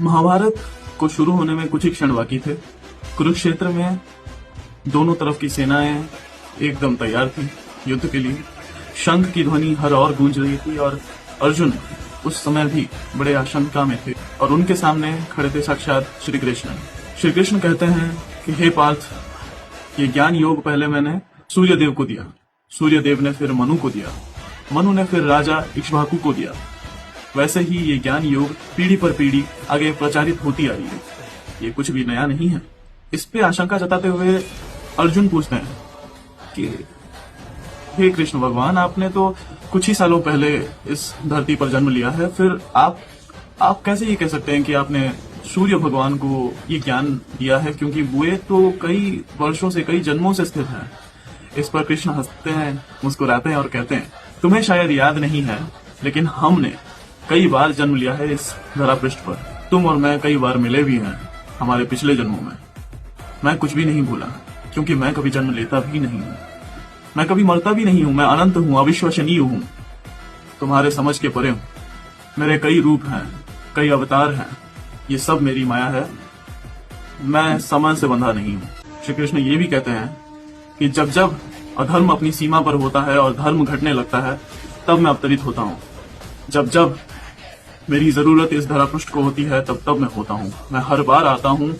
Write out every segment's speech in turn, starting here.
महाभारत को शुरू होने में कुछ ही क्षण बाकी थे। कुरुक्षेत्र में दोनों तरफ की सेनाएं एकदम तैयार थी युद्ध के लिए। शंख की ध्वनि हर ओर गूंज रही थी और अर्जुन उस समय भी बड़े आशंका में थे और उनके सामने खड़े थे साक्षात श्री कृष्ण। श्री कृष्ण कहते हैं कि हे पार्थ, ये ज्ञान योग पहले मैंने सूर्य देव को दिया, सूर्य देव ने फिर मनु को दिया, मनु ने फिर राजा इक्ष्वाकु को दिया। वैसे ही ये ज्ञान योग पीढ़ी पर पीढ़ी आगे प्रचारित होती आ रही है। ये कुछ भी नया नहीं है। इस पे आशंका जताते हुए अर्जुन पूछते हैं कि हे कृष्ण भगवान, आपने तो कुछ ही सालों पहले इस धरती पर जन्म लिया है, फिर आप कैसे ये कह सकते हैं कि आपने सूर्य भगवान को ये ज्ञान दिया है, क्योंकि वे तो कई वर्षों से, कई जन्मों से स्थित हैं। इस पर कृष्ण हंसते हैं, मुस्कुराते हैं और कहते हैं, तुम्हें शायद याद नहीं है, लेकिन हमने कई बार जन्म लिया है इस धरा पृष्ठ पर। तुम और मैं कई बार मिले भी हैं हमारे पिछले जन्मों में। मैं कुछ भी नहीं भूला, क्योंकि मैं कभी जन्म लेता भी नहीं हूँ, मैं कभी मरता भी नहीं हूँ, मैं अनंत हूँ, अविश्वसनीय हूँ, तुम्हारे समझ के परे हूँ। मेरे कई रूप हैं, कई अवतार हैं, ये सब मेरी माया है, मैं समय से बंधा नहीं हूँ। श्री कृष्ण ये भी कहते हैं कि जब जब अधर्म अपनी सीमा पर होता है और धर्म घटने लगता है, तब मैं अवतरित होता हूँ। जब जब मेरी जरूरत इस धरा पृष्ठ को होती है, तब तब मैं होता हूँ। मैं हर बार आता हूँ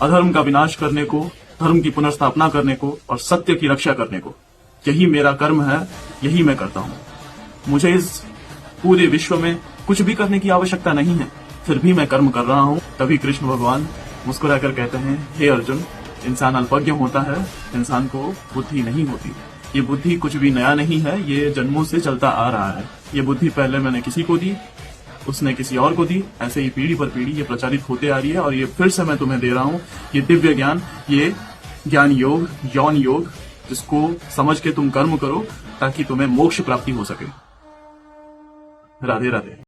अधर्म का विनाश करने को, धर्म की पुनर्स्थापना करने को और सत्य की रक्षा करने को। यही मेरा कर्म है, यही मैं करता हूँ। मुझे इस पूरे विश्व में कुछ भी करने की आवश्यकता नहीं है, फिर भी मैं कर्म कर रहा हूँ। तभी कृष्ण भगवान मुस्कुराकर कहते हैं, हे अर्जुन, इंसान अल्पज्ञ होता है, इंसान को बुद्धि नहीं होती। ये बुद्धि कुछ भी नया नहीं है, ये जन्मों से चलता आ रहा है। ये बुद्धि पहले मैंने किसी को दी, उसने किसी और को दी, ऐसे ही पीढ़ी पर पीढ़ी ये प्रचारित होते आ रही है। और ये फिर से मैं तुम्हें दे रहा हूँ ये दिव्य ज्ञान, ये ज्ञान योग, यौन योग, जिसको समझ के तुम कर्म करो ताकि तुम्हें मोक्ष प्राप्ति हो सके। राधे राधे।